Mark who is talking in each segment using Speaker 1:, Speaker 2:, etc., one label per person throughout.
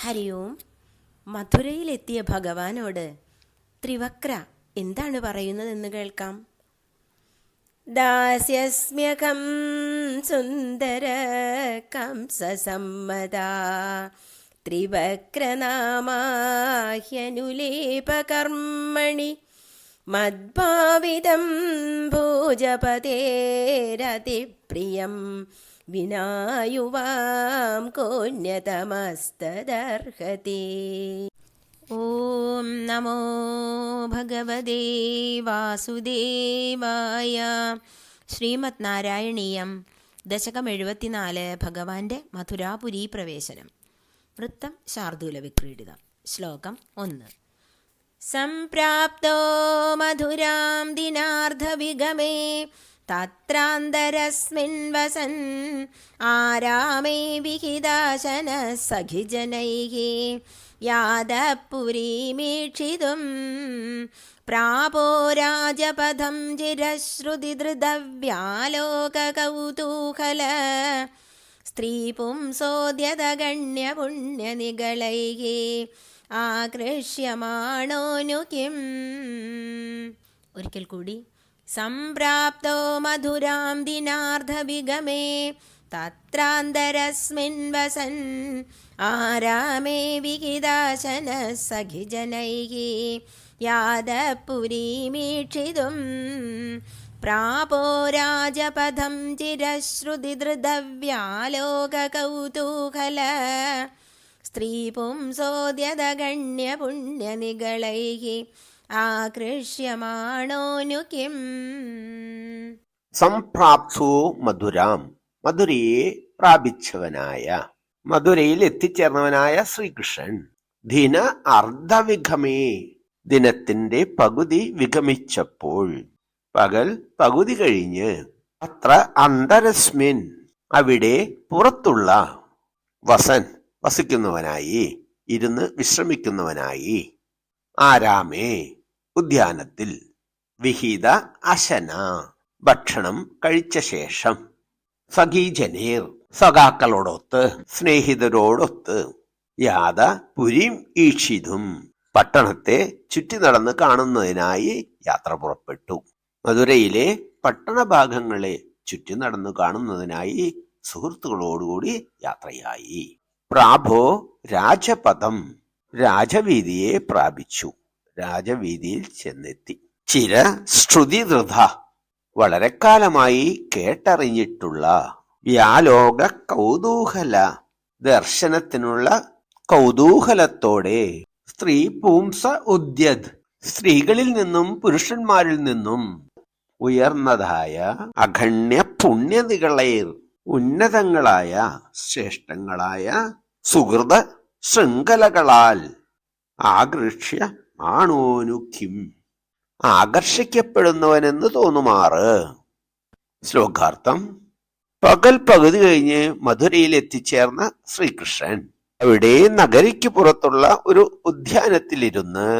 Speaker 1: ഹരി ഓം. മഥുരയിലെത്തിയ ഭഗവാനോട് ത്രിവക്ര എന്താണ് പറയുന്നതെന്ന് കേൾക്കാം. ദാസ്യസ്മ്യകം സുന്ദര കംസസമ്മതാ ത്രിവക്രനാമാഹ്യനുലേപകർമ്മണി മദ്ഭാവിതം ഭോജപതേരതിപ്രിയം വിനായുവാം കോന്യതമസ്തദർഹതി. ഓം നമോ ഭഗവതേ വാസുദേവായ. ശ്രീമദ് നാരായണീയം ദശകം 74. ഭഗവാന്റെ മഥുരാപുരി പ്രവേശനം. വൃത്തം ശാർദൂല വിക്രീഡിതം. ശ്ലോകം 1. സംപ്രാപ്തോ മധുരാം ദിനാർദ്ധവിഗമേ തത്രാന്തരസ്മിൻ വസൻ ആരാമേ വിഹിതാശന സഖിജനൈഃ യാദപുരീമീക്ഷിതും പ്രാപോ രാജപഥം ചിരശ്രുതിധൃതവ്യാലോകകൗതൂഹല സ്ത്രീപുംസോദ്യതഗണ്യപുണ്യനിഗളൈഃ ആകൃഷ്യമാണോനു കിം. ഒരിക്കൽ കൂടി. സംപ്രാപ്തോ മധുരാം ദിനാർദ്ധവിഗമേ തത്രാന്തരസ്മിൻ വസൻ ആരാമേ വിഹിതാശന സഖിജനൈഃ യാദപുരീമീക്ഷിതും പ്രാപോ രാജപഥം ചിരശ്രുതിധൃതവ്യാലോകകൗതൂഹല സ്ത്രീപുംസോദ്യതഗണ്യപുണ്യനിഗളൈഃ ആകൃഷ്യമാണോനു കിം.
Speaker 2: സംപ്രാപ്തോ മധുരാം, മധുരയെ പ്രാപിച്ചവനായ, മധുരയിൽ എത്തിച്ചേർന്നവനായ ശ്രീകൃഷ്ണൻ. ദിന അർദ്ധവിഗമേ, ദിനത്തിന്റെ പകുതി വിഗമിച്ചപ്പോൾ, പകൽ പകുതി കഴിഞ്ഞ്, അത്ര അന്തരസ്മിൻ, അവിടെ പുറത്തുള്ള, വസൻ വസിക്കുന്നവനായി, ഇരുന്ന് വിശ്രമിക്കുന്നവനായി, ആരാമേ ഉദ്യാനത്തിൽ, വിഹിത അശന ഭക്ഷണം കഴിച്ച ശേഷം, സഖീജനേർ സഖാക്കളോടൊത്ത് സ്നേഹിതരോടൊത്ത്, യാത പുരീം ഈക്ഷിതും പട്ടണത്തെ ചുറ്റി നടന്ന് കാണുന്നതിനായി യാത്ര പുറപ്പെട്ടു. മധുരയിലെ പട്ടണഭാഗങ്ങളെ ചുറ്റി നടന്നു കാണുന്നതിനായി സുഹൃത്തുക്കളോടുകൂടി യാത്രയായി. പ്രാഭോ രാജപദം, രാജവീതിയെ പ്രാപിച്ചു, രാജവീതിയിൽ ചെന്നെത്തി. ചിര ശ്രുതിധൃത, വളരെ കാലമായി കേട്ടറിഞ്ഞിട്ടുള്ള, വ്യാലോക കൗതൂഹല, ദർശനത്തിനുള്ള കൗതൂഹലത്തോടെ, സ്ത്രീ പുംസ ഉദ്യത്, സ്ത്രീകളിൽ നിന്നും പുരുഷന്മാരിൽ നിന്നും ഉയർന്നതായ, അഗണ്യ പുണ്യനികളേർ, ഉന്നതങ്ങളായ ശ്രേഷ്ഠങ്ങളായ സുഹൃത ശൃംഖലകളാൽ ആകർഷ്യ ആണോനുഖിം, ആകർഷിക്കപ്പെടുന്നവനെന്ന് തോന്നുമാറ്. ശ്ലോകാർത്ഥം. പകൽ പകുതി കഴിഞ്ഞ് മധുരയിൽ എത്തിച്ചേർന്ന ശ്രീകൃഷ്ണൻ അവിടെ നഗരിക്ക് പുറത്തുള്ള ഒരു ഉദ്യാനത്തിലിരുന്ന്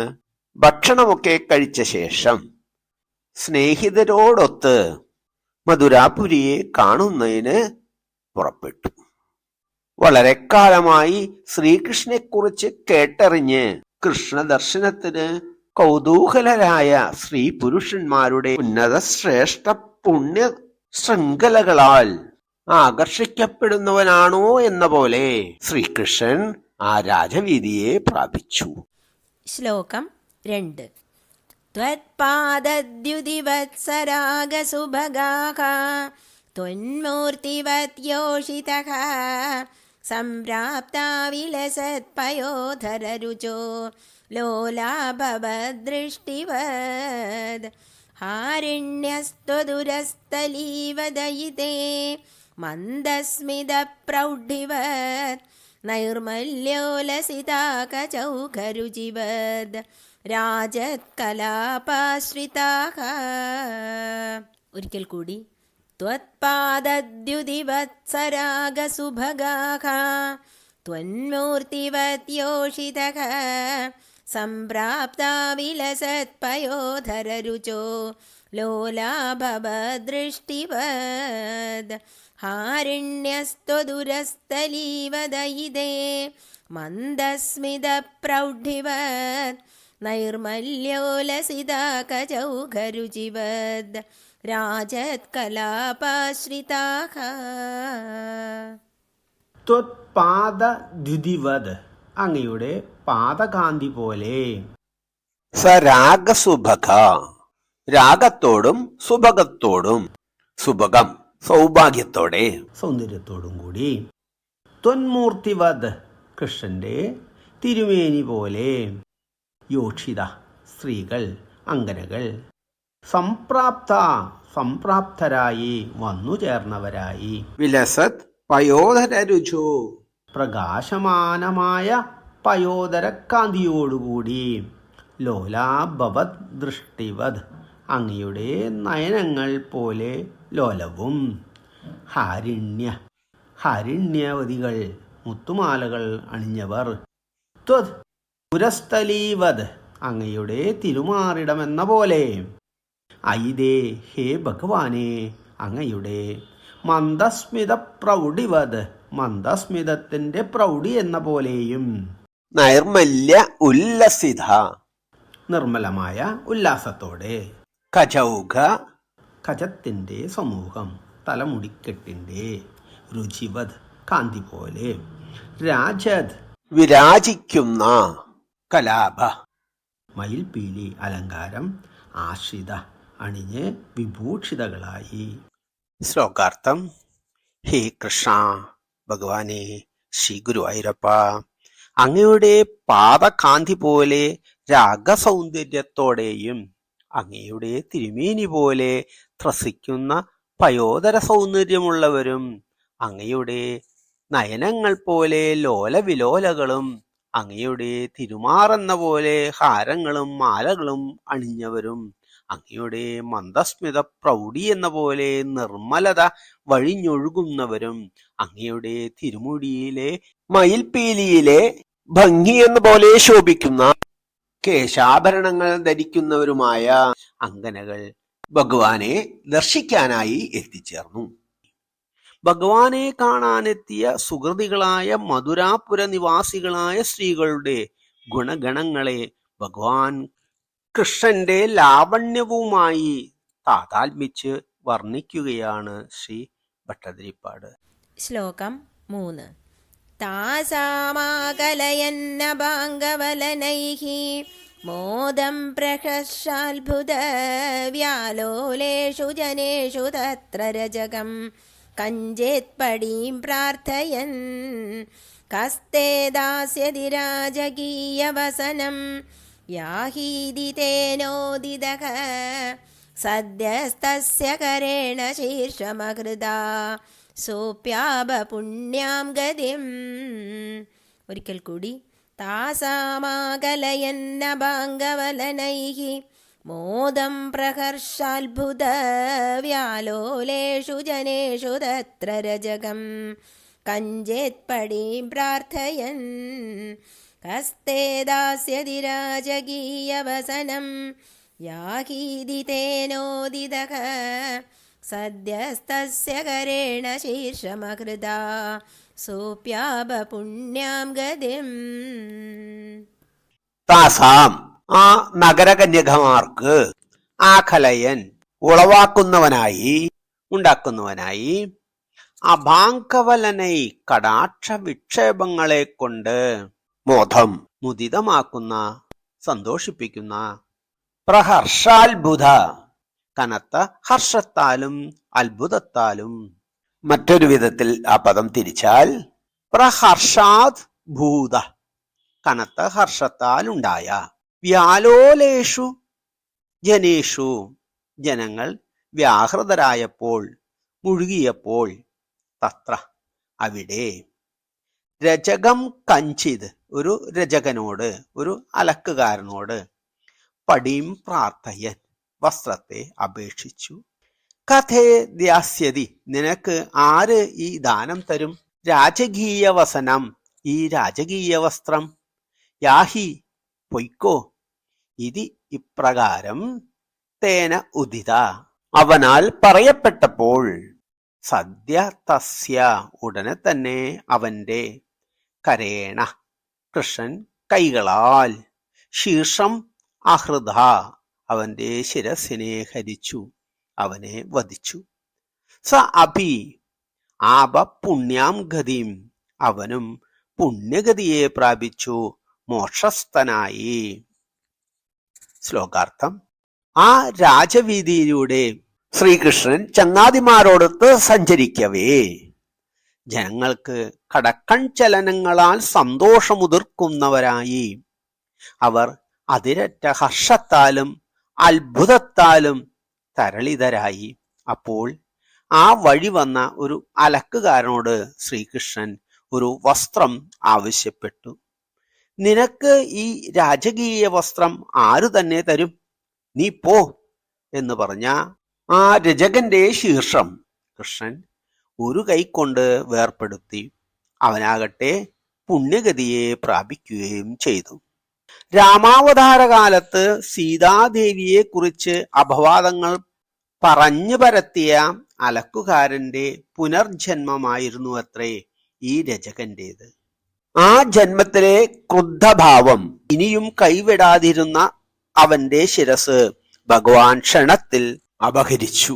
Speaker 2: ഭക്ഷണമൊക്കെ കഴിച്ച ശേഷം സ്നേഹിതരോടൊത്ത് മധുരാപുരിയെ കാണുന്നതിന് പുറപ്പെട്ടു. വളരെ കാലമായി ശ്രീകൃഷ്ണനെക്കുറിച്ച് കേട്ടറിഞ്ഞ് കൃഷ്ണദർശനത്തിന് കൗതൂഹലരായ സ്ത്രീ പുരുഷന്മാരുടെ ഉന്നത ശ്രേഷ്ഠ പുണ്യ ശൃംഖലകളാൽ ആകർഷിക്കപ്പെടുന്നവനാണോ എന്ന പോലെ ശ്രീകൃഷ്ണൻ ആ രാജവീതിയെ പ്രാപിച്ചു.
Speaker 1: ശ്ലോകം 2. ത്വത്പാദദ്യുതിവത്സരാഗസുഭഗാഃ ത്വന്മൂർത്തിവത് യോഷിതഃ സംപ്രാപ്താ വിലസത്പയോധരരുചോ ലോലാഭവദൃഷ്ടിവദ് ഹാരിണ്യസ്ത്വദുരസ്ഥലീവദയിതേ മന്ദസ്മിതപ്രൗഢിവത് നൈർമല്യോലസിതാകചൗഖരുചിവദ് രാജത്കലാപാശ്രിതാഃ. ഒരിക്കൽ കൂടി. ത്വത്പാദദ്യുതിവത്സരാഗസുഭഗാഃ ത്വന്മൂർത്തിവത് യോഷിതഃ സംപ്രാപ്താ വിലസത്പയോധരരുചോ ലോലാഭവദൃഷ്ടിവദ് ഹാരിണ്യസ്ത്വദുരസ്ഥലീവദയിതേ മന്ദസ്മിതപ്രൗഢിവത് നൈർമല്യോലസിതാകചൗഘരുചിവത് രാജത്കലാപാശ്രിതാഃ.
Speaker 3: ത്വത്പാദദ്യുതിവത് അങ്ങയുടെ പാദകാന്തി പോലെ.
Speaker 2: സരാഗസുഭഗ രാഗത്തോടും സുഭഗത്തോടും, സുഭഗം സൗഭാഗ്യത്തോടെ,
Speaker 3: സൗന്ദര്യത്തോടും കൂടി. ത്വന്മൂർത്തിവത് കൃഷ്ണന്റെ തിരുമേനി പോലെ. യോക്ഷിത സ്ത്രീകൾ, അങ്കനകൾ. സംപ്രാപ്ത സംപ്രാപ്തരായി, വന്നു ചേർന്നവരായി.
Speaker 2: വിലസത് പയോധരരുചോ
Speaker 3: പ്രകാശമാനമായ പയോദരക്കാന്തിയോടുകൂടി. ലോലാഭവത് ദൃഷ്ടിവത് അങ്ങയുടെ നയനങ്ങൾ പോലെ ലോലവും. ഹാരിണ്യവതികൾ മുത്തുമാലകൾ അണിഞ്ഞവർ. ത്വത് പുരസ്ഥലീവത് അങ്ങയുടെ തിരുമാറിടമെന്ന പോലെ. ഐതേ ഹേ ഭഗവാനെ അങ്ങയുടെ മന്ദസ്മിത പ്രൗഢിവത് മന്ദസ്മിതത്തിന്റെ പ്രൗഢി എന്ന പോലെയും.
Speaker 2: നൈർമല്യ ഉല്ലസിത
Speaker 3: നിർമ്മലമായ ഉല്ലാസത്തോടെ.
Speaker 2: കചൗഘ
Speaker 3: ഖജത്തിന്റെ സമൂഹം, തലമുടിക്കെട്ടിന്റെ. രുചിവത് കാന്തി പോലെ. രാജത്
Speaker 2: വിരാജിക്കുന്ന. കലാപ
Speaker 3: മയിൽപീലി അലങ്കാരം. ആശ്രിത അണിഞ്ഞ് വിഭൂഷിതകളായി.
Speaker 2: ശ്ലോകാർത്ഥം. ഹേ കൃഷ്ണ ഭഗവാനെ ശ്രീ ഗുരുവായൂരപ്പ, അങ്ങയുടെ പാദകാന്തി പോലെ രാഗസൗന്ദര്യത്തോടെയും അങ്ങയുടെ തിരുമേനി പോലെ ത്രസിക്കുന്ന പയോദര സൗന്ദര്യമുള്ളവരും അങ്ങയുടെ നയനങ്ങൾ പോലെ ലോലവിലോലകളും അങ്ങയുടെ തിരുമാറെന്ന പോലെ ഹാരങ്ങളും മാലകളും അണിഞ്ഞവരും അങ്ങയുടെ മന്ദസ്മിത പ്രൗഢി എന്ന പോലെ നിർമ്മലത വഴിഞ്ഞൊഴുകുന്നവരും അങ്ങയുടെ തിരുമുടിയിലെ മയിൽപീലിയിലെ ഭംഗി എന്ന പോലെ ശോഭിക്കുന്ന കേശാഭരണങ്ങൾ ധരിക്കുന്നവരുമായ അങ്കനകൾ ഭഗവാനെ ദർശിക്കാനായി എത്തിച്ചേർന്നു. ഭഗവാനെ കാണാനെത്തിയ സുഹൃതികളായ മധുരാപുര നിവാസികളായ സ്ത്രീകളുടെ ഗുണഗണങ്ങളെ ഭഗവാൻ കൃഷ്ണന്റെ ലാവണ്യവുമായി താതാത്മ്യച്ച് വർണ്ണിക്കുകയാണ് ശ്രീ ഭട്ടതിരിപ്പാട്.
Speaker 1: ശ്ലോകം 3. താസാമാകലയന്നഭാംഗവലനൈഃ മോദം പ്രഹർഷാത്ഭുത വ്യാലോലേഷു ജനേഷു തത്ര രജകം കഞ്ചേത്പടീം പ്രാർത്ഥയൻ കസ്തേ ദാസ്യതി രാജകീയവസനം യാഹീതി തേനോദിതഃ സദ്യസ്തസ്യ കരേണ ശീർഷമഹൃദാ സോപ്യാപ പുണ്യാം ഗതിം. ഒരിക്കൽ കൂടി. താസാമാകലയന്നഭാംഗവലനൈഃ മോദം പ്രഹർഷാത്ഭുത വ്യാലോലേഷു ജനേഷു തത്ര രജകം കഞ്ചേത്പടീം പ്രാർത്ഥയൻ കസ്തേ ദാസ്യതി രാജകീയവസനം യാഹീതി തേനോദിതഃ സദ്യസ്തസ്യ കരേണ ശീർഷമഹൃദാ സോപ്യാപ പുണ്യാം ഗതിം.
Speaker 2: താസാം ആ നഗരകന്യകമാർക്ക് ആഖലയൻ ഉളവാക്കുന്നവനായി ഉണ്ടാക്കുന്നവനായി അഭാങ്കവലനൈ കടാക്ഷ വിക്ഷേപങ്ങളെ കൊണ്ട് മോദം മുദിതമാക്കുന്ന സന്തോഷിപ്പിക്കുന്ന പ്രഹർഷാത്ഭുത കനത്ത ഹർഷത്താലും അത്ഭുതത്താലും. മറ്റൊരു വിധത്തിൽ ആ പദം തിരിച്ചാൽ പ്രഹർഷാത് ഭൂത കനത്ത ഹർഷത്താൽ ഉണ്ടായ വ്യാലോലേഷു ജനേഷു ജനങ്ങൾ വ്യാഹൃതരായപ്പോൾ മുഴുകിയപ്പോൾ തത്ര അവിടെ രജകം കഞ്ചിത് ഒരു രജകനോട് ഒരു അലക്കുകാരനോട് പടീം പ്രാർത്ഥയൻ വസ്ത്രത്തെ അപേക്ഷിച്ചു. കഥേ ദ്യാസ്യതി നിനക്ക് ആര് ഈ ദാനം തരും? രാജകീയ വസനം ഈ രാജകീയ വസ്ത്രം. യാഹി പൊയ്ക്കോ. ഇതി ഇപ്രകാരം തേന ഉദിത അവനാൽ പറയപ്പെട്ടപ്പോൾ സദ്യ തസ്യ ഉടനെ തന്നെ അവന്റെ കരേണ കൃഷ്ണൻ കൈകളാൽ ശീർഷം അഹൃത അവന്റെ ശിരസിനെ ഹരിച്ചു, അവനെ വധിച്ചു. സ അഭി ആപ പുണ്യാം ഗതിം അവനും പുണ്യഗതിയെ പ്രാപിച്ചു, മോക്ഷസ്ഥനായി. ശ്ലോകാർത്ഥം. ആ രാജവീതിയിലൂടെ ശ്രീകൃഷ്ണൻ ചങ്ങാതിമാരോടൊത്ത് സഞ്ചരിക്കവേ ജനങ്ങൾക്ക് കടക്കൺ ചലനങ്ങളാൽ സന്തോഷമുതിർക്കുന്നവരായി. അവർ അതിരറ്റ ഹർഷത്താലും അത്ഭുതത്താലും തരളിതരായി. അപ്പോൾ ആ വഴി വന്ന ഒരു അലക്കുകാരനോട് ശ്രീകൃഷ്ണൻ ഒരു വസ്ത്രം ആവശ്യപ്പെട്ടു. നിനക്ക് ഈ രാജകീയ വസ്ത്രം ആരു തന്നെ തരും? നീ പോ എന്ന് പറഞ്ഞ ആ രജകന്റെ ശീർഷം കൃഷ്ണൻ ഒരു കൈകൊണ്ട് വേർപ്പെടുത്തി. അവനാകട്ടെ പുണ്യഗതിയെ പ്രാപിക്കുകയും ചെയ്തു. രാമാവതാരകാലത്ത് സീതാദേവിയെ കുറിച്ച് അപവാദങ്ങൾ പറഞ്ഞു പരത്തിയ അലക്കുകാരന്റെ പുനർജന്മമായിരുന്നു അത്രേ ഈ രജകന്റേത്. ആ ജന്മത്തിലെ ക്രുദ്ധഭാവം ഇനിയും കൈവിടാതിരുന്ന അവന്റെ ശിരസ് ഭഗവാൻ ക്ഷണത്തിൽ അപഹരിച്ചു.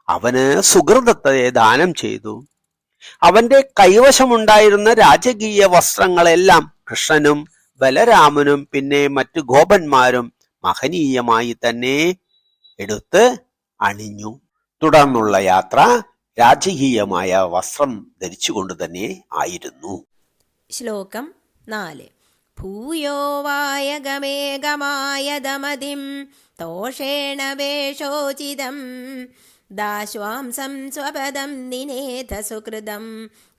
Speaker 2: അവന് സുഹൃതത്തെ ദാനം ചെയ്തു. അവന്റെ കൈവശമുണ്ടായിരുന്ന രാജകീയ വസ്ത്രങ്ങളെല്ലാം കൃഷ്ണനും ബലരാമനും പിന്നെ മറ്റു ഗോപന്മാരും മഹനീയമായി തന്നെ എടുത്ത് അണിഞ്ഞു. തുടർന്നുള്ള യാത്ര രാജകീയമായ വസ്ത്രം ധരിച്ചുകൊണ്ട് തന്നെ ആയിരുന്നു.
Speaker 1: ശ്ലോകം 4. ഭൂയോ വായഗമേകമായതമതിം തോഷേണ വേഷോചിതം ദാശ്വാംസം സ്വപദം നിനേഥ സുകൃതം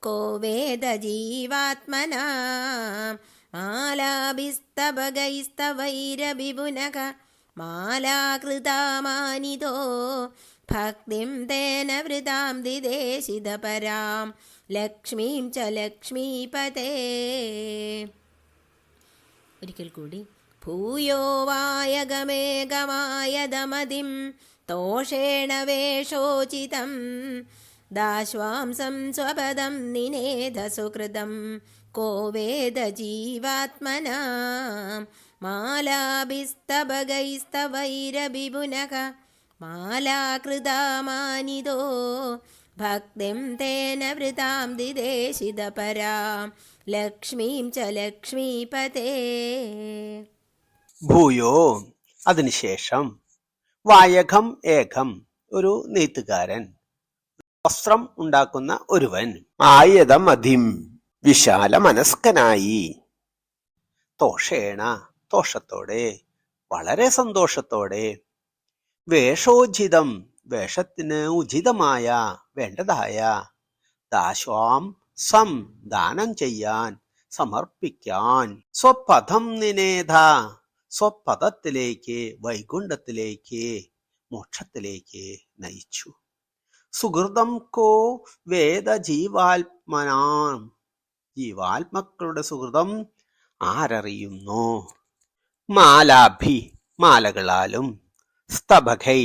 Speaker 1: കോ വേദ ജീവാത്മനാ മാലാഭിസ്തഭഗൈസ്തവൈരവിപുനഃ മാലാകൃതാമാനിതോ ഭക്തിം തേന വൃതാം ദിദേശിതപരാം ലക്ഷ്മീം ച ലക്ഷ്മീപതേ. ഒരിക്കൽ കൂടി. ഭൂയോ വായഗമേകമായതമതിം തോഷേണ വേഷോചിതം ദാശ്വാംസം സ്വപദം നിനേഥ സുകൃതം കോ വേദ ജീവാത്മനാ മാലാഭിസ്തഭഗൈസ്തവൈരവിപുനഃ മാലാകൃതാമാനിതോ ഭക്തിം തേന വൃതാം ദിദേശിതപരാം ലക്ഷ്മീം ച ലക്ഷ്മീപതേ.
Speaker 2: ഭൂയോ അതിനുശേഷം, വായകം ഏകം ഒരു നെയ്ത്തുകാരൻ, വസ്ത്രം ഉണ്ടാക്കുന്ന ഒരുവൻ, ആയതമതിം വിശാല മനസ്കനായി, തോഷേണ തോഷത്തോടെ വളരെ സന്തോഷത്തോടെ, വേഷോചിതം വേഷത്തിന് ഉചിതമായ വേണ്ടതായ, ദാശ്വാം സം ദാനം ചെയ്യാൻ സമർപ്പിക്കാൻ, സ്വപദം നിനേധ സ്വപദത്തിലേക്ക് വൈകുണ്ഠത്തിലേക്ക് മോക്ഷത്തിലേക്ക് നയിച്ചു. സുഹൃതം കോ വേദ ജീവാത്മനാം ജീവാത്മക്കളുടെ സുഹൃതം ആരറിയുന്നു? മാലാഭി മാലകളാലും, സ്തഭൈ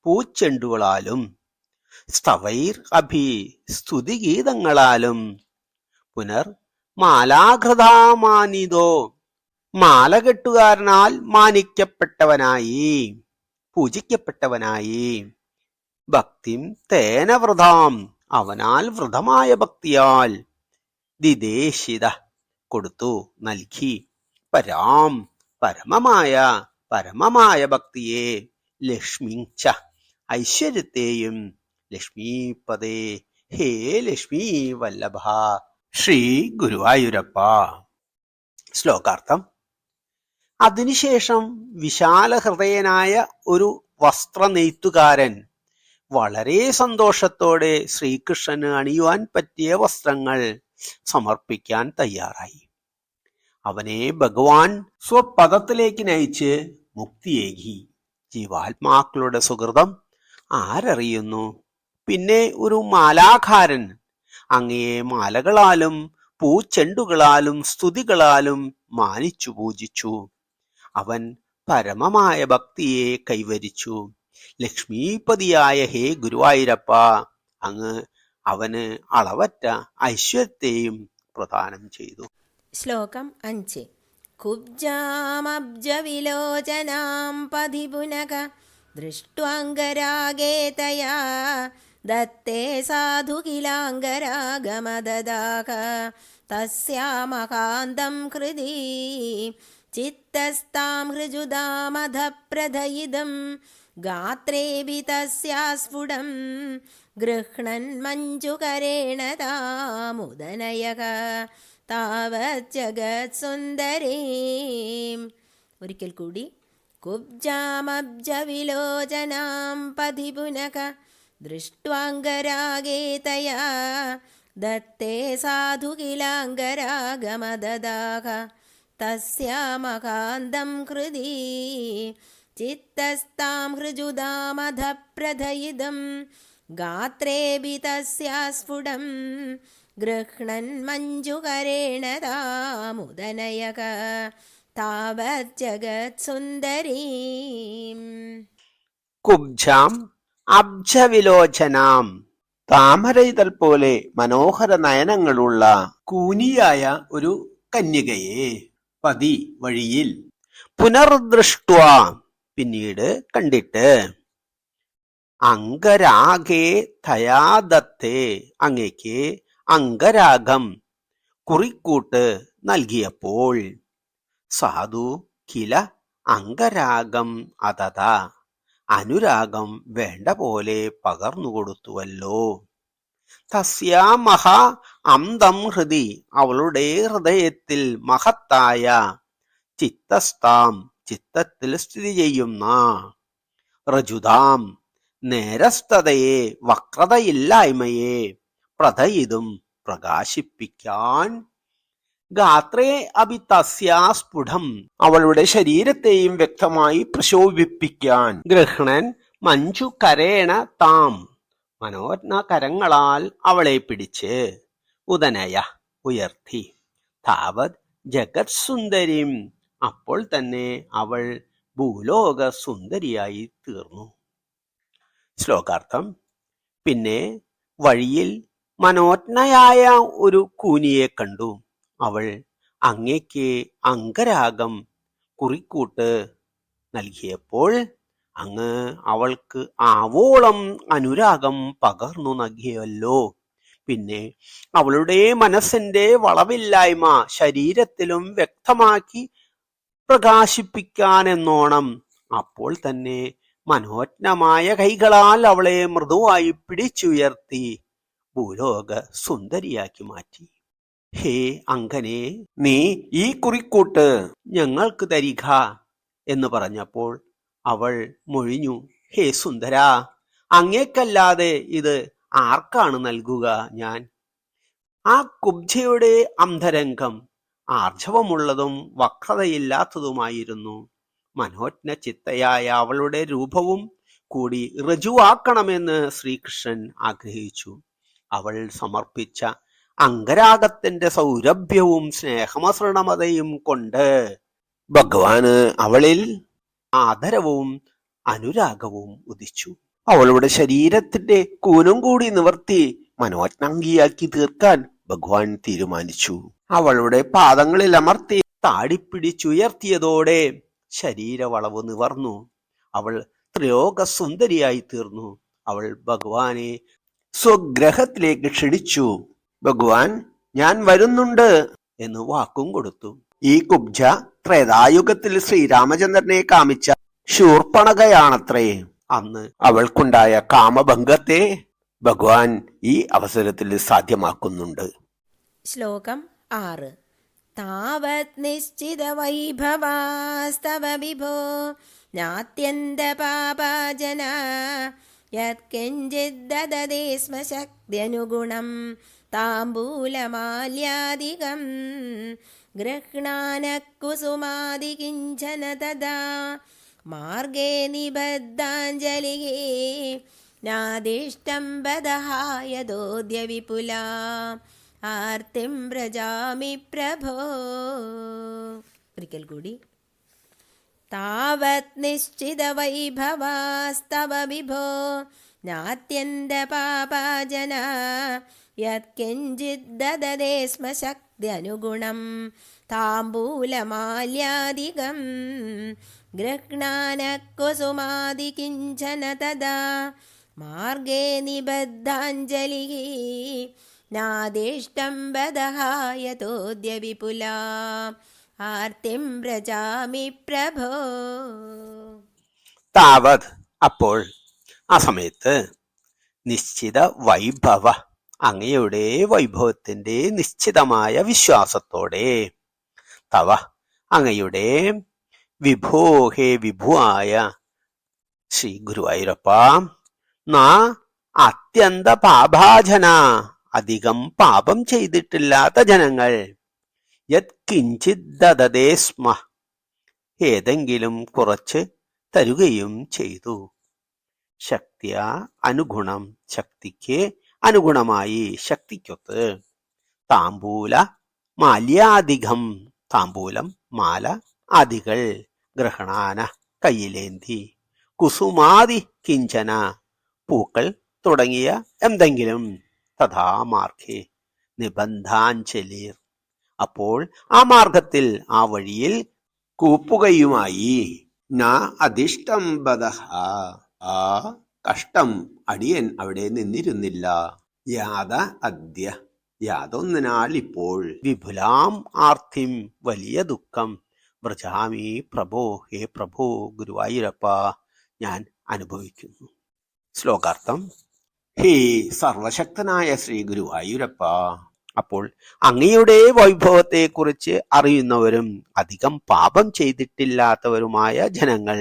Speaker 2: പൂച്ചെണ്ടുകളാലും, സ്തവൈർ അഭി സ്തുതിഗീതങ്ങളാലും, പുനർ മാലാഘൃതാമാനിതോ മാലകെട്ടുകാരനാൽ മാനിക്കപ്പെട്ടവനായി പൂജിക്കപ്പെട്ടവനായി, ഭക്തിം തേന വൃതാം അവനാൽ വൃതമായ ഭക്തിയാൽ, ദിദേശിത കൊടുത്തു നൽകി, പരാം പരമമായ ഭക്തിയെ, ലക്ഷ്മി ച ഐശ്വര്യത്തെയും, ലക്ഷ്മീപദേ ഹേ ലക്ഷ്മീ വല്ലഭ ശ്രീ ഗുരുവായൂരപ്പ. ശ്ലോകാർത്ഥം. അതിനുശേഷം വിശാലഹൃദയനായ ഒരു വസ്ത്രനെയ്ത്തുകാരൻ വളരെ സന്തോഷത്തോടെ ശ്രീകൃഷ്ണന് അണിയുവാൻ പറ്റിയ വസ്ത്രങ്ങൾ സമർപ്പിക്കാൻ തയ്യാറായി. അവനെ ഭഗവാൻ സ്വപദത്തിലേക്ക് നയിച്ച് മുക്തിയേകി. ജീവാത്മാക്കളുടെ സുഹൃതം ആരറിയുന്നു? പിന്നെ ഒരു മാലാഖാരൻ അങ്ങയെ മാലകളാലും പൂച്ചെണ്ടുകളാലും സ്തുതികളാലും മാനിച്ചു പൂജിച്ചു. അവൻ പരമമായ ഭക്തിയെ കൈവരിച്ചു. ലക്ഷ്മീപതിയായ ഹേ ഗുരുവായൂരപ്പ, അങ്ങ് അവന് അളവറ്റ ഐശ്വര്യത്തെയും പ്രദാനം ചെയ്തു.
Speaker 1: ശ്ലോകം 5. കുബ്ജാമബ്ജവിലോചനാം പതിപുനക ദൃഷ്ട്വാംഗരാഗേ തയാ ദത്തേ സാധു കിലാംഗരാഗമദദാക തസ്യാമകാന്തം ഹൃദി ചിത്തസ്താം ഹൃജുദാമധപ്രദയിദം ഗാത്രേഭി തസ്യാസ്ഫുടം ഗൃഹ്ണൻ മഞ്ജുകരേണ താമുദനയക താവത് ജഗത് സുന്ദരീം. ഒരിക്കൽ കൂടി. കുബ്ജാമബ്ജവിലോചനാം പതിപുനക ദൃഷ്ട്വാംഗരാഗേ തയാ ദത്തേ സാധു കിലാംഗരാഗമദദാക തസ്യാമകാന്തം ഹൃദി ചിത്തസ്താം ഹൃജുദാമധപ്രദയിദം ഗാത്രേഭി തസ്യാസ്ഫുടം ഗൃഹ്ണൻ മഞ്ജുകരേണ താമുദനയക താവത് ജഗത് സുന്ദരീം.
Speaker 2: കുബ്ജാം അബ്ജവിലോചനാം, താമരയിതൾ പോലെ മനോഹര നയനങ്ങളുള്ള കൂനിയായ ഒരു കന്യകയെ പതി വഴിയിൽ പുനർദൃഷ്ട പിന്നീട് കണ്ടിട്ട് അംഗരാഗേ തയാദത്തേ അങ്ങയ്ക്ക് അംഗരാഗം കുറിക്കൂട്ട് നൽകിയപ്പോൾ സാധു കില അംഗരാഗം അതത അനുരാഗം വേണ്ട പോലെ പകർന്നുകൊടുത്തുവല്ലോ. തസ്യാമഹ അന്തം ഹൃദി അവളുടെ ഹൃദയത്തിൽ മഹത്തായ ചിത്തസ്താം ചിത്തത്തിൽ സ്ഥിതി ചെയ്യുന്ന റജുതാം നേരസ്തതയെ വക്രതയില്ലായ്മയെ പ്രഥയിതും പ്രകാശിപ്പിക്കാൻ ഗാത്രേ അഭി തസ്യാസ്ഫുടം അവളുടെ ശരീരത്തെയും വ്യക്തമായി പ്രശോഭിപ്പിക്കാൻ ഗൃഹ്ണൻ മഞ്ജു കരേണ താം മനോജ്ഞ കരങ്ങളാൽ അവളെ പിടിച്ച് ഉദനയ ഉയർത്തി താവത് ജഗത് സുന്ദരിം അപ്പോൾ തന്നെ അവൾ ഭൂലോക സുന്ദരിയായി തീർന്നു. ശ്ലോകാർത്ഥം. പിന്നെ വഴിയിൽ മനോജ്ഞയായ ഒരു കൂനിയെ കണ്ടു. അവൾ അങ്ങയ്ക്ക് അംഗരാഗം കുറിക്കൂട്ട് നൽകിയപ്പോൾ അങ്ങ് അവൾക്ക് ആവോളം അനുരാഗം പകർന്നു നൽകിയല്ലോ. പിന്നെ അവളുടെ മനസ്സിന്റെ വളവില്ലായ്മ ശരീരത്തിലും വ്യക്തമാക്കി പ്രകാശിപ്പിക്കാനെന്നോണം അപ്പോൾ തന്നെ മനോജ്ഞമായ കൈകളാൽ അവളെ മൃദുവായി പിടിച്ചുയർത്തി ഭൂലോക സുന്ദരിയാക്കി മാറ്റി. ഹേ അങ്കനെ, നീ ഈ കുറിക്കൂട്ട് ഞങ്ങൾക്ക് തരിക എന്ന് പറഞ്ഞപ്പോൾ അവൾ മൊഴിഞ്ഞു, ഹേ സുന്ദര, അങ്ങേക്കല്ലാതെ ഇത് ആർക്കാണ് നൽകുക ഞാൻ? ആ കുബ്ജയുടെ അന്തരംഗം ആർജവമുള്ളതും വക്രതയില്ലാത്തതുമായിരുന്നു. മനോജ്ഞ ചിത്തയായ അവളുടെ രൂപവും കൂടി ഋജുവാക്കണമെന്ന് ശ്രീകൃഷ്ണൻ ആഗ്രഹിച്ചു. അവൾ സമർപ്പിച്ച അംഗരാഗത്തിന്റെ സൗരഭ്യവും സ്നേഹമസൃണമതയും കൊണ്ട് ഭഗവാന് അവളിൽ ആദരവും അനുരാഗവും ഉദിച്ചു. അവളുടെ ശരീരത്തിന്റെ കൂനും കൂടി നിവർത്തി മനോജ്ഞാംഗിയാക്കി തീർക്കാൻ ഭഗവാൻ തീരുമാനിച്ചു. അവളുടെ പാദങ്ങളിൽ അമർത്തി താടിപ്പിടിച്ചുയർത്തിയതോടെ ശരീരവളവ് നിവർന്നു. അവൾ ത്രിലോക സുന്ദരിയായി തീർന്നു. അവൾ ഭഗവാനെ സ്വഗ്രഹത്തിലേക്ക് ക്ഷണിച്ചു. ഭഗവാൻ, ഞാൻ വരുന്നുണ്ട് എന്ന് വാക്കും കൊടുത്തു. ഈ കുബ്ജ ത്രേതായുഗത്തിൽ ശ്രീരാമചന്ദ്രനെ കാമിച്ച ശൂർപ്പണഖയാണത്രേ. അന്ന് അവൾക്കുണ്ടായ കാമഭംഗത്തെ ഭഗവാൻ ഈ അവസരത്തിൽ സാധ്യമാക്കുന്നുണ്ട്.
Speaker 1: ശ്ലോകം 6. താവത് നിശ്ചിത വൈഭവാസ്തവ വിഭോ നാത്യന്ത പാപാജന യത്കിഞ്ചിദ്ദദതി സ്മ ശക്ത്യനുഗുണം താംബൂലമാല്യാദികം ഗൃഹ്ണാന കുസുമാദി കിഞ്ചന തദാ മാർഗേ നിബദ്ധാഞ്ജലിഃ നാദിഷ്ടം ബദഹായതോദ്യ വിപുലാ ആർത്തിം വ്രജാമി പ്രഭോ. ഒരിക്കൽ കൂടി. താവത് നിശ്ചിത വൈഭവാസ്തവ വിഭോ നാത്യന്ത പാപാജന യത്കിഞ്ചിത് ദദതേ സ്മ ശക്ത്യനുഗുണം താംബൂലമാല്യാദികം ഗൃഹ്ണാന കുസുമാദികിഞ്ചന തദാ മാർഗേ നിബദ്ധാഞ്ജലിഃ നാദിഷ്ടം ബദഹായതോദ്യ വിപുലാ ആർത്തിം വ്രജാമി പ്രഭോ.
Speaker 2: താവത് അപ്പോൾ, ആ സമയത്ത്, നിശ്ചിത വൈഭവ അങ്ങയുടെ വൈഭവത്തിന്റെ നിശ്ചിതമായ വിശ്വാസത്തോടെ, തവ അങ്ങയുടെ വിഭോഹേ വിഭുവായ ശ്രീ ഗുരുവായൂരപ്പ, നാ അത്യന്ത പാപാജന അധികം പാപം ചെയ്തിട്ടില്ലാത്ത ജനങ്ങൾ യത് കിഞ്ചിത് ദദതേ സ്മ ഏതെങ്കിലും കുറച്ച് തരുകയും ചെയ്തു, ശക്തിയ അനുഗുണം ശക്തിക്ക് അനുഗുണമായി ശക്തിക്കൊത്ത്, താംബൂല മാല്യാധികം താംബൂലം മാല ആദികൾ ഗ്രഹണാന കയ്യിലേന്തി, കുസുമാതി കിഞ്ചന പൂക്കൾ തുടങ്ങിയ എന്തെങ്കിലും, തഥാ മാർഗേ നിബന്ധാഞ്ജലിർ അപ്പോൾ ആ മാർഗത്തിൽ ആ വഴിയിൽ കൂപ്പുകയുമായി, ന അധിഷ്ടം ബദഹ ആ കഷ്ടം അടിയൻ അവിടെ നിന്നിരുന്നില്ല, യാത അദ്യ യാതൊന്നിനാൽ ഇപ്പോൾ, വിപുലാം ആർത്തിം വലിയ ദുഃഖം, വ്രജാമി പ്രഭോ ഹേ പ്രഭോ ഗുരുവായൂരപ്പ ഞാൻ അനുഭവിക്കുന്നു. ശ്ലോകാർത്ഥം. ഹേ സർവശക്തനായ ശ്രീ ഗുരുവായൂരപ്പ, അപ്പോൾ അങ്ങയുടെ വൈഭവത്തെക്കുറിച്ച് അറിയുന്നവരും അധികം പാപം ചെയ്തിട്ടില്ലാത്തവരുമായ ജനങ്ങൾ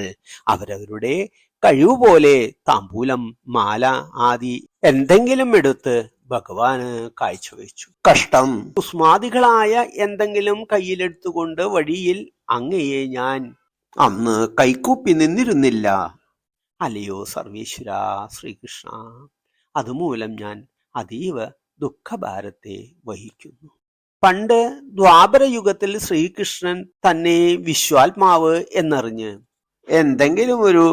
Speaker 2: അവരവരുടെ കഴിവുപോലെ താമ്പൂലം മാല ആദി എന്തെങ്കിലും എടുത്ത് ഭഗവാന് കാഴ്ചവെച്ചു. കഷ്ടം കുസ്മാദികളായ എന്തെങ്കിലും കയ്യിലെടുത്തുകൊണ്ട് വഴിയിൽ അങ്ങയെ ഞാൻ അന്ന് കൈകൂപ്പി നിന്നിരുന്നില്ല. അല്ലയോ സർവേശ്വര ശ്രീകൃഷ്ണ, അതുമൂലം ഞാൻ അതീവ ദുഃഖഭാരത്തെ വഹിക്കുന്നു. പണ്ട് ദ്വാപരയുഗത്തിൽ ശ്രീകൃഷ്ണൻ തന്നെ വിശ്വാത്മാവ് എന്നറിഞ്ഞ് എന്തെങ്കിലും ഒരു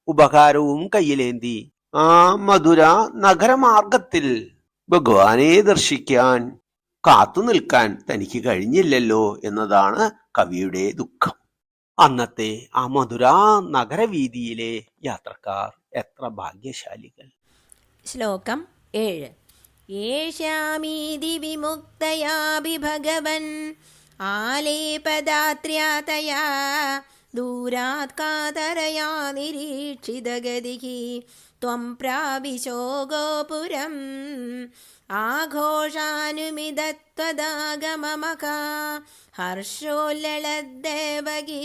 Speaker 2: ഉപകാരവും കയ്യിലേന്തി ആ മധുര നഗരമാർഗത്തിൽ ഭഗവാനെ ദർശിക്കാൻ കാത്തു നിൽക്കാൻ തനിക്ക് കഴിഞ്ഞില്ലല്ലോ എന്നതാണ് കവിയുടെ ദുഃഖം. അന്നത്തെ ആ മധുര നഗരവീതിയിലെ യാത്രക്കാർ എത്ര ഭാഗ്യശാലികൾ.
Speaker 1: ശ്ലോകം 7. യേഷ്യാമീതി വിമുക്തയാഭി ഭഗവൻ ആലേപദാത്ര്യാതയാ ദൂരാത് കാതരയാ നിരീക്ഷിതഗതിഃ ത്വം പ്രാവിശോ ഗോപുരം ആഘോഷാനുമിതത്വദാഗമമകാ ഹർഷോല്ലളദ്ദേവകീ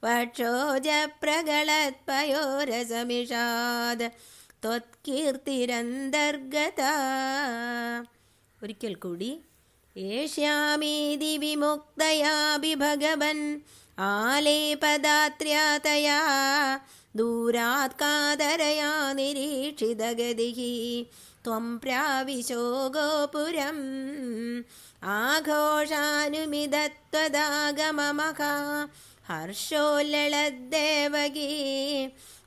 Speaker 1: വക്ഷോജപ്രഗളത്പയോരസമിഷാദ് ത്വത്കീർത്തിരന്തർഗതാ. ഒരിക്കൽ കൂടി. യേഷ്യാമീതി വിമുക്തയാഭി ഭഗവൻ ആലേപദാത്ര്യാതയാ ദൂരാത് കാതരയാ നിരീക്ഷിതഗതിഃ ത്വം പ്രാവിശോ ഗോപുരം ആഘോഷാനുമിതത്വദാഗമമകാ ഹർഷോല്ലളദ്ദേവകീ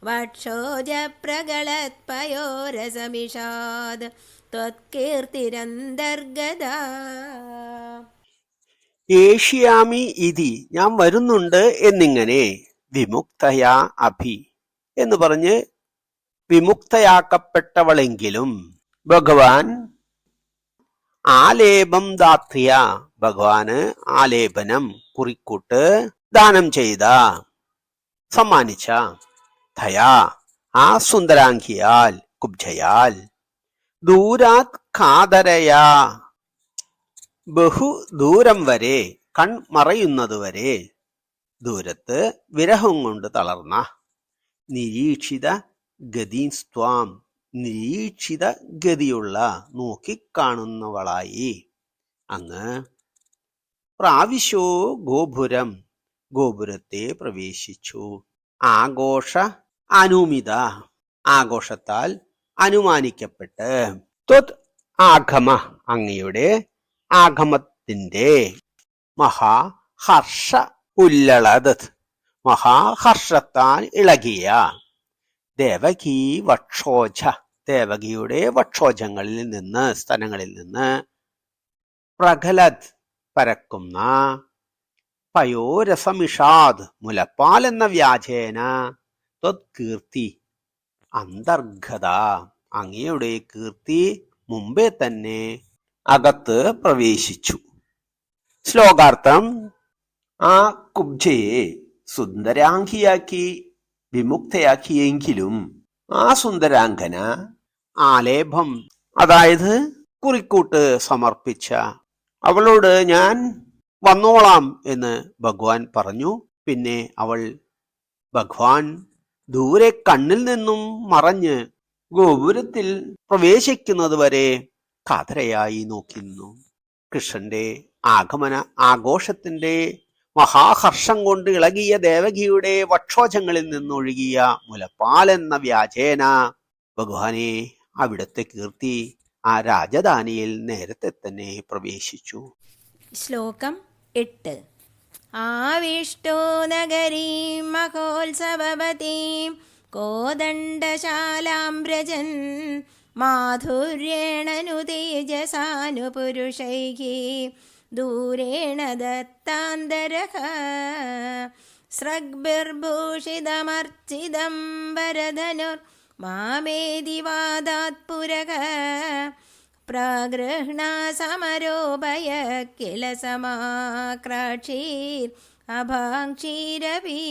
Speaker 1: വക്ഷോജപ്രഗളത്പയോരസമിഷാദ് ത്വത്കീർത്തിരന്തർഗതാ.
Speaker 2: ഏഷ്യാമി ഇതി ഞാൻ വരുന്നുണ്ട് എന്നിങ്ങനെ വിമുക്തയാ അഭി എന്ന് പറഞ്ഞ് വിമുക്തയാക്കപ്പെട്ടവളെങ്കിലും ഭഗവാൻ ആലേപം ദാത്രിയ ഭഗവാന് ആലേപനം കുറിക്കൂട്ട് ദാനം ചെയ്ത സമ്മാനിച്ച ധയാ ആ സുന്ദരാംഗിയാൽ കുബ്ജയാൽ ദൂരാത് കാതരയാ ബഹു ദൂരം വരെ കൺമറയുന്നതുവരെ ദൂരത്ത് വിരഹം കൊണ്ട് തളർന്ന നിരീക്ഷിത ഗതിസ്ത്വാം നിരീക്ഷിത ഗതിയുള്ള നോക്കിക്കാണുന്നവളായി അങ്ങ് പ്രാവിശോ ഗോപുരം ഗോപുരത്തെ പ്രവേശിച്ചു. ആഘോഷ അനുമിത ആഘോഷത്താൽ അനുമാനിക്കപ്പെട്ട് ത്വത് ആഗമ അങ്ങയുടെ ആഗമത്തിന്റെ മഹാഹർഷ ഉല്ലളത് മഹാഹർഷത്താൽ ഇളകിയ ദേവകീ വക്ഷോജ, ദേവകിയുടെ വക്ഷോജങ്ങളിൽ നിന്ന്, സ്തനങ്ങളിൽ നിന്ന്, പ്രഗലത് പരക്കുന്ന, പയോരസമിഷാദ് മുലപ്പാൽ എന്ന വ്യാജേന, ത്വത്കീർത്തി അന്തർഗത, അങ്ങയുടെ കീർത്തി മുമ്പേ തന്നെ അകത്ത് പ്രവേശിച്ചു. ശ്ലോകാർത്ഥം: ആ കുബ്ജയെ സുന്ദരാംഗിയാക്കി വിമുക്തയാക്കിയെങ്കിലും ആ സുന്ദരാംഗന ആലേഭം, അതായത് കുറിക്കൂട്ട് സമർപ്പിച്ച അവളോട് ഞാൻ വന്നോളാം എന്ന് ഭഗവാൻ പറഞ്ഞു. പിന്നെ അവൾ ഭഗവാൻ ദൂരെ കണ്ണിൽ നിന്നും മറഞ്ഞ് ഗോപുരത്തിൽ പ്രവേശിക്കുന്നത് വരെ കാതരയായി നോക്കി നിന്നു. കൃഷ്ണന്റെ ആഗമന ആഘോഷത്തിന്റെ മഹാഹർഷം കൊണ്ട് ഇളകിയ ദേവകിയുടെ വക്ഷോജങ്ങളിൽ നിന്നൊഴുകിയ മുലപ്പാൽ എന്ന വ്യാജേന ഭഗവാനെ അവിടുത്തെ കീർത്തി ആ രാജധാനിയിൽ നേരത്തെ തന്നെ പ്രവേശിച്ചു.
Speaker 1: ശ്ലോകം 8. ആവിഷ്ടോ നഗരീം മഹോത്സവവതീം കോദണ്ഡശാലാം വ്രജൻ മാധുര്യേണ തേജസാനുപുരുഷൈഃ ദൂരേണ ദത്താന്തരഃ സ്രഗ്ഭിർഭൂഷിതമർച്ചിതം വരധനുർ മാമേതി വാദാത് പുരഃ പ്രഗൃഹ്ണാ സമരോപയ കില സമാക്രാക്ഷീർ അഭാക്ഷീരപി.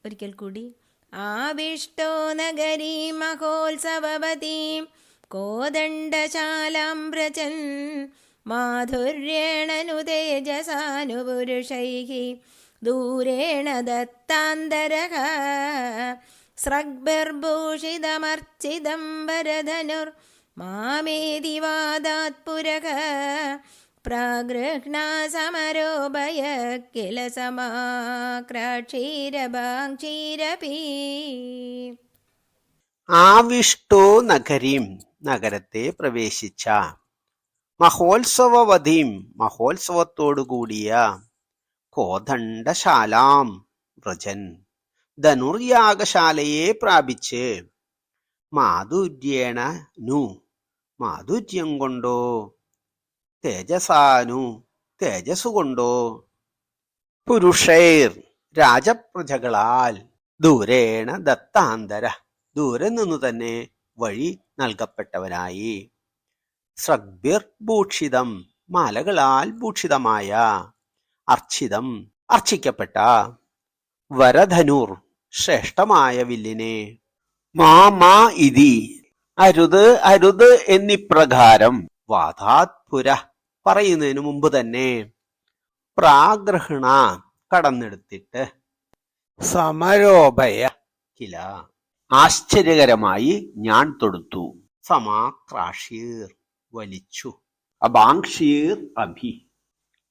Speaker 1: ഒരിക്കൽ കൂടി. ആവിഷ്ടോ നഗരീ മഹോത്സവവതീം കോദണ്ഡശാലാം വ്രജൻ മാധുര്യേണ തേജസാനുപുരുഷൈഃ ദൂരേണ ദത്താന്തരഃ സ്രഗ്ഭിർഭൂഷിതമർച്ചിതം വരധനുർ മാമേതി വാദാത് പുരഃ പ്രഗൃഹ്ണാ സമരോപയ കില സമാക്രാക്ഷീരഭാക്ഷീരപി.
Speaker 2: ആവിഷ്ടോ നഗരീം, നഗരത്തെ പ്രവേശിച്ച, മഹോത്സവവതീം, മഹോത്സവത്തോടുകൂടിയ, കോദണ്ഡശാലാം വ്രജൻ, ധനുർയാഗശാലയെ പ്രാപിച്ച്, മാധുര്യേണ നു, മാധുര്യം കൊണ്ടോ, തേജസാനു, തേജസ്സുകൊണ്ടോ, പുരുഷൈർ, രാജപ്രജകളാൽ, ദൂരേണ ദത്താന്തര, ദൂരെ നിന്നു തന്നെ വഴി നൽകപ്പെട്ടവനായി, സ്രഗ്ഭിർ ഭൂഷിതം, മാലകളാൽ ഭൂഷിതമായ, അർച്ചിതം, അർച്ചിക്കപ്പെട്ട, വരധനുർ, ശ്രേഷ്ഠമായ വില്ലിനെ, മാ ഇതി, അരുത് അരുത് എന്നിപ്രകാരം, വാദാത് പുര, പറയുന്നതിനു മുമ്പ് തന്നെ, പ്രാഗൃഹ്ണ, കടന്നെടുത്തിട്ട്, സമരോഭയ കില, ആശ്ചര്യകരമായി ഞാൻ തൊടുത്തു, സമാക്രാഷീർ, വലിച്ചു, അഭാക്ഷീർ അഭി,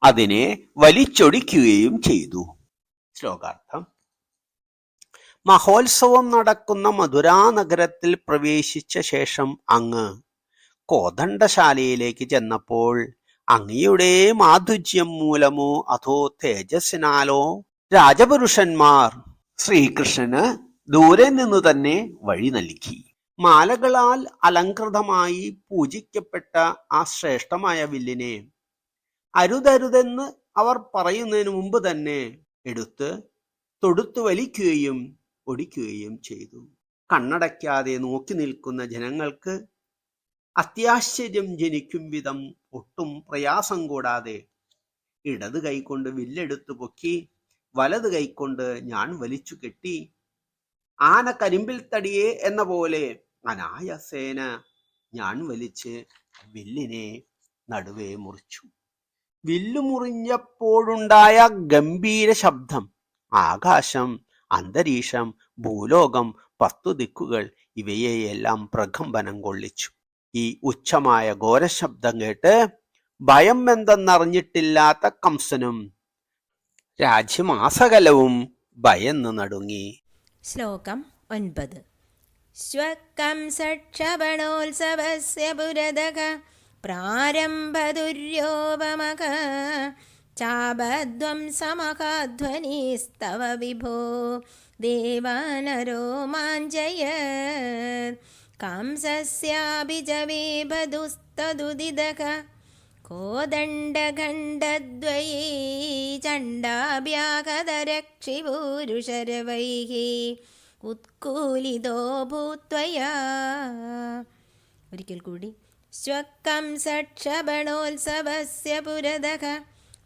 Speaker 2: അതിനെ വലിച്ചൊടിക്കുകയും ചെയ്തു. ശ്ലോകാർത്ഥം: മഹോത്സവം നടക്കുന്ന മധുരാ നഗരത്തിൽ പ്രവേശിച്ച ശേഷം അങ്ങ് കോദണ്ഡശാലയിലേക്ക് ചെന്നപ്പോൾ അങ്ങയുടെ മാധുര്യം മൂലമോ അതോ തേജസ്സിനാലോ രാജപുരുഷന്മാർ ശ്രീകൃഷ്ണന് ദൂരെ നിന്നു തന്നെ വഴി നൽകി. മാലകളാൽ അലങ്കൃതമായി പൂജിക്കപ്പെട്ട ആ ശ്രേഷ്ഠമായ വില്ലിനെ അരുതരുതെന്ന് അവർ പറയുന്നതിന് മുമ്പ് തന്നെ എടുത്ത് തൊടുത്തു വലിക്കുകയും ഒടിക്കുകയും ചെയ്തു. കണ്ണടയ്ക്കാതെ നോക്കി നിൽക്കുന്ന ജനങ്ങൾക്ക് അത്യാശ്ചര്യം ജനിക്കും വിധം ഒട്ടും പ്രയാസം കൂടാതെ ഇടത് കൈകൊണ്ട് വില്ലെടുത്തു പൊക്കി വലത് കൈക്കൊണ്ട് ഞാൻ വലിച്ചു കെട്ടി, ആന കരിമ്പിൽ തടിയെ എന്ന പോലെ അനായാസേന ഞാൻ വലിച്ച് വില്ലിനെ നടുവേ മുറിച്ചു. വില്ലു മുറിഞ്ഞപ്പോഴുണ്ടായ ഗംഭീര ശബ്ദം ആകാശം, അന്തരീക്ഷം, ഭൂലോകം, 10 ദിക്കുകൾ ഇവയെയെല്ലാം പ്രകമ്പനം കൊള്ളിച്ചു. ഈ ഉച്ചമായ ഘോരശബ്ദം കേട്ട് ഭയം എന്തെന്നറിഞ്ഞിട്ടില്ലാത്ത കംസനും രാജ്യമാസകലവും ഭയന്ന് നടുങ്ങി.
Speaker 1: ശ്ലോകം 9. സ്വകംസക്ഷപണോത്സവസ്യ പുരതഃ പ്രാരംഭ ദുര്യോപമഃ चापध्वंसमखध्वनिस्तव विभो देवानरोमाञ्चयत् कंसस्याभिजवेबधुस्तदुदिदः कोदण्डखण्डद्वये चण्डाभ्यागतरक्षिपूरुषरवैः उत्कूलितो भूत्वया. ഒരിക്കൽ കൂടി. സ്വക്കംസക്ഷപണോത്സവസ്യ പുരതഃ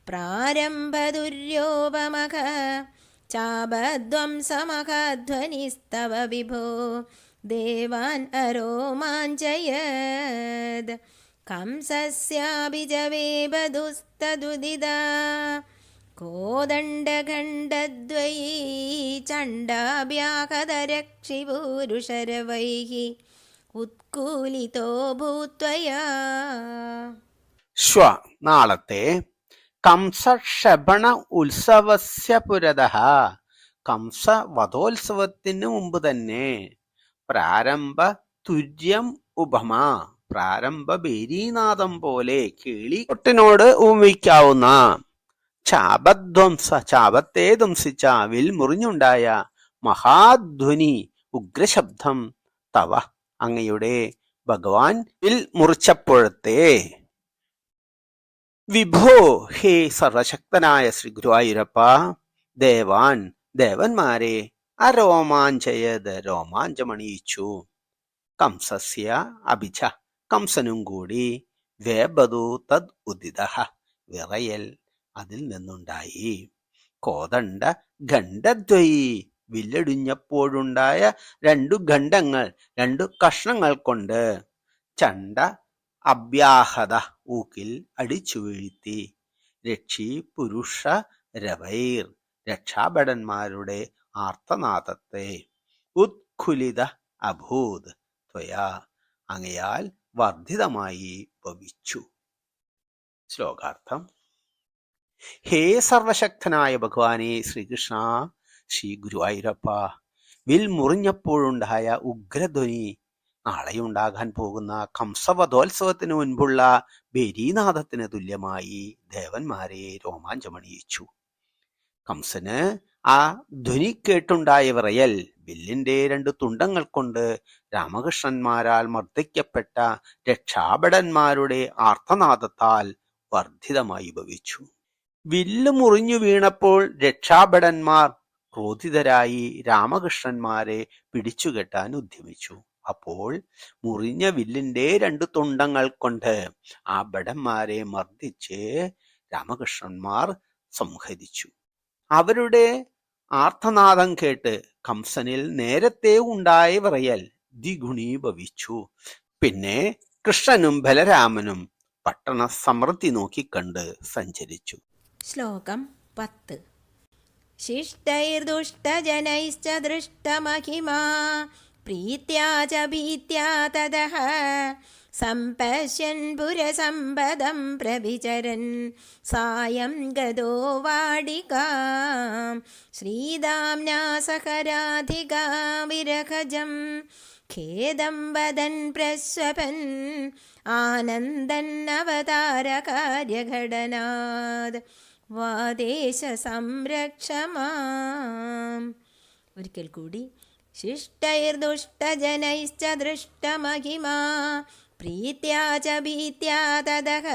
Speaker 1: പ്രാരംഭദുര്യോപമഃ ചാപധ്വംസമഖധ്വനിസ്തവ വിഭോ ദേവാൻ അരോമാഞ്ചയത് कंसस्याभिजवेबधुस्तदुदिदा कोदण्डखण्डद्वयी चण्डाभ्यागतरक्षिपूरुषरवैः उत्कूलितो भूत्वया.
Speaker 3: ശ്വ നാളത്തെ കംസക്ഷപണ ഉത്സവസ്യ പുരതഃ കംസവധോത്സവത്തിന് മുമ്പ് തന്നെ പ്രാരംഭ തുര്യം ഉപമ പ്രാരംഭ ബേരീനാദം പോലെ കിളികൊട്ടിനോട് ഉപമിക്കാവുന്ന ചാപധ്വംസ ചാപത്തെ ധ്വംസിച്ച വിൽ മുറിഞ്ഞുണ്ടായ മഹാധ്വനി ഉഗ്രശബ്ദം തവ അങ്ങയുടെ ഭഗവാൻ വിൽ മുറിച്ചപ്പോഴത്തെ വിഭോ ഹേ സർവശക്തനായ ശ്രീ ഗുരുവായൂരപ്പ ദേവാൻ ദേവന്മാരെ അരോമാഞ്ചയത് രോമാഞ്ചമണിയിച്ചു. കംസസ്യ അഭിജ കംസനും കൂടി വേബതു തദ് ഉദിതഃ വിറയൽ അതിൽ നിന്നുണ്ടായി. കോദണ്ഡ ഖണ്ഡദ്വയി വില്ലടിഞ്ഞപ്പോഴുണ്ടായ രണ്ടു ഖണ്ഡങ്ങൾ രണ്ടു കഷ്ണങ്ങൾ കൊണ്ട് ചണ്ഡ അഭ്യാഹത ഊക്കിൽ അടിച്ചു വീഴ്ത്തി. രക്ഷി പുരുഷ രവൈർ രക്ഷാഭടന്മാരുടെ ആർത്തനാദത്തെ ഉത്ഖുലിത അഭൂത് ത്വയാ അങ്ങയാൽ വർദ്ധിതമായി ഭവിച്ചു. ശ്ലോകാർത്ഥം. ഹേ സർവശക്തനായ ഭഗവാനെ ശ്രീകൃഷ്ണ ശ്രീ ഗുരുവായൂരപ്പ വിൽ മുറിഞ്ഞപ്പോഴുണ്ടായ ഉഗ്രധ്വനി നാളെയുണ്ടാകാൻ പോകുന്ന കംസവധോത്സവത്തിന് മുൻപുള്ള ബരീനാഥത്തിന് തുല്യമായി ദേവന്മാരെ രോമാഞ്ചമണിയിച്ചു. കംസന് ആ ധ്വനി കേട്ടുണ്ടായ വിറയൽ വില്ലിന്റെ രണ്ടു തുണ്ടങ്ങൾ കൊണ്ട് രാമകൃഷ്ണന്മാരാൽ മർദ്ദിക്കപ്പെട്ട രക്ഷാഭടന്മാരുടെ ആർത്തനാദത്താൽ വർദ്ധിതമായി ഭവിച്ചു. വില്ല് മുറിഞ്ഞു വീണപ്പോൾ രക്ഷാഭടന്മാർ ക്രോധിതരായി രാമകൃഷ്ണന്മാരെ പിടിച്ചുകെട്ടാൻ ഉദ്യമിച്ചു. അപ്പോൾ മുറിഞ്ഞ വില്ലിന്റെ രണ്ടു തുണ്ടങ്ങൾ കൊണ്ട് ആ ഭടന്മാരെ മർദ്ദിച്ച് രാമകൃഷ്ണന്മാർ സംഹരിച്ചു. അവരുടെ ആർത്തനാദം കേട്ട് കംസനിൽ നേരത്തെ ഉണ്ടായ വിറയൽ ദ്വിഗുണീഭവിച്ചു. പിന്നെ കൃഷ്ണനും ബലരാമനും പട്ടണ സമൃദ്ധി നോക്കിക്കണ്ട് സഞ്ചരിച്ചു.
Speaker 1: ശ്ലോകം 10. ശിഷ്ടൈർദുഷ്ടജനൈശ്ച ദൃഷ്ടമഹിമാ പ്രീത്യാ ച ഭീത്യാ തതഃ सम्पश्यन् पुरसम्पदं प्रविचरन् सायं गतो वाडिकां श्रीदाम्ना सहराधिका विरखजं खेदं वदन् प्रस्वपन् आनन्दन्नवतारकार्यघटनाद् वादेश संरक्ष माम्. ഒരിക്കൽ കൂടി. ശിഷ്ടൈർദുഷ്ടജനൈശ്ച ദൃഷ്ടമഹിമാ പ്രീത്യാ ച ഭീത്യാ തതഃ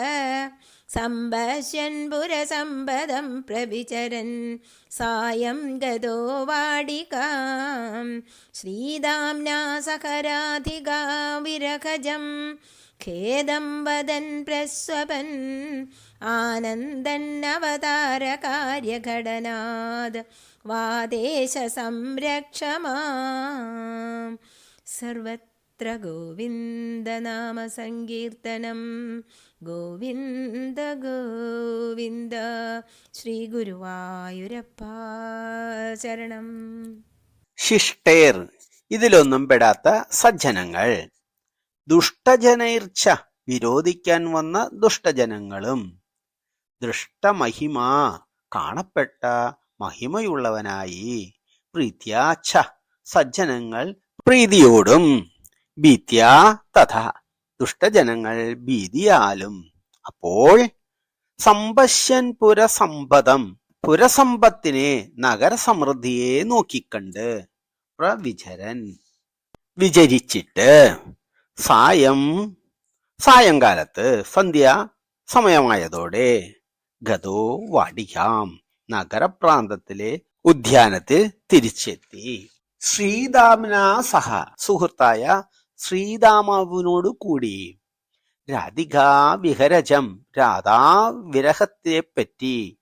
Speaker 1: सम्पश्यन् पुरसम्पदं प्रविचरन् सायं गतो वाडिकां श्रीदाम्ना सहराधिका विरखजं खेदं वदन् प्रस्वपन् आनन्दन्नवतारकार्यघटनाद् वादेश संरक्ष माम्. सर्वत्र गोविन्दनाम सङ्कीर्तनं गोविन्द गोविन्द. ശ്രീഗുരുവായൂരപ്പ ശരണം.
Speaker 3: ശിഷ്ടേർ ഇതിലൊന്നും പെടാത്ത സജ്ജനങ്ങൾ, ദുഷ്ടജനൈർച്ച വിരോധിക്കാൻ വന്ന ദുഷ്ടജനങ്ങളും, ദൃഷ്ടമഹിമാ കാണപ്പെട്ട മഹിമയുള്ളവനായി, പ്രീത്യാച്ഛ സജ്ജനങ്ങൾ പ്രീതിയോടും, ഭീത്യാ തഥ ദുഷ്ടജനങ്ങൾ ഭീതിയാലും. അപ്പോൾ സമ്പശ്യൻ പുരസമ്പദം, പുരസമ്പത്തിനെ, നഗരസമൃദ്ധിയെ നോക്കിക്കണ്ട്, പ്രവിചരൻ, വിചരിച്ചിട്ട്, സായങ്കാലത്ത്, സന്ധ്യ സമയമായതോടെ, ഗതോ വാടികാം, നഗരപ്രാന്തത്തിലെ ഉദ്യാനത്തിൽ തിരിച്ചെത്തി. ശ്രീദാംനാ സഹ, സുഹൃത്തായ ശ്രീദാമാവിനോട് കൂടി. രാധികാ വിഹരജം, രാധാ വിരഹത്തെപ്പറ്റി.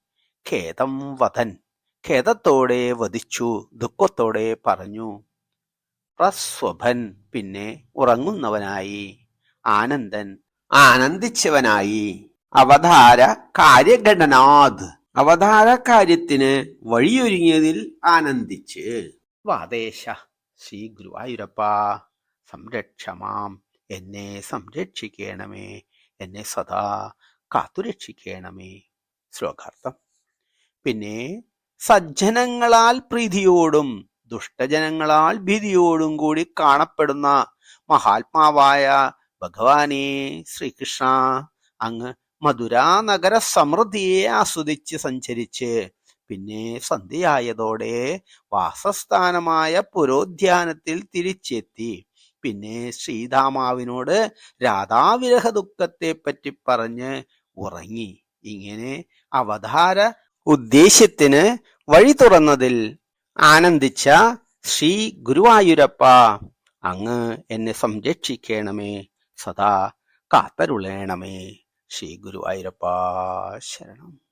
Speaker 3: ഖേദം വദൻ, ഖേദത്തോടെ വദിച്ചു, ദുഃഖത്തോടെ പറഞ്ഞു. പ്രസ്വഭൻ, പിന്നെ ഉറങ്ങുന്നവനായി. ആനന്ദൻ, ആനന്ദിച്ചവനായി. അവതാര കാര്യഘടനാത്, അവതാര കാര്യത്തിന് വഴിയൊരുങ്ങിയതിൽ ആനന്ദിച്ച്. വാദേശ, ശ്രീ ഗുരുവായൂരപ്പ സംരക്ഷമാം, എന്നെ സംരക്ഷിക്കണമേ, എന്നെ സദാ കാത്തുരക്ഷിക്കണമേ. ശ്ലോകാർത്ഥം. പിന്നെ സജ്ജനങ്ങളാൽ പ്രീതിയോടും ദുഷ്ടജനങ്ങളാൽ ഭീതിയോടും കൂടി കാണപ്പെടുന്ന മഹാത്മാവായ ഭഗവാനെ ശ്രീകൃഷ്ണ, അങ്ങ് മധുരാ നഗര സമൃദ്ധിയെ ആസ്വദിച്ച് സഞ്ചരിച്ച് പിന്നെ സന്ധ്യയായതോടെ വാസസ്ഥാനമായ പുരോദ്യാനത്തിൽ തിരിച്ചെത്തി. പിന്നെ ശ്രീധാമാവിനോട് രാധാവിരഹ ദുഃഖത്തെ പറ്റി പറഞ്ഞ് ഉറങ്ങി. ഇങ്ങനെ അവതാര ഉദ്ദേശ്യത്തിന് വഴി തുറന്നതിൽ ആനന്ദിച്ച ശ്രീ ഗുരുവായൂരപ്പ, അങ്ങ് എന്നെ സംരക്ഷിക്കണമേ, സദാ കാത്തരുളേണമേ. ശ്രീ ഗുരുവായൂരപ്പ ശരണം.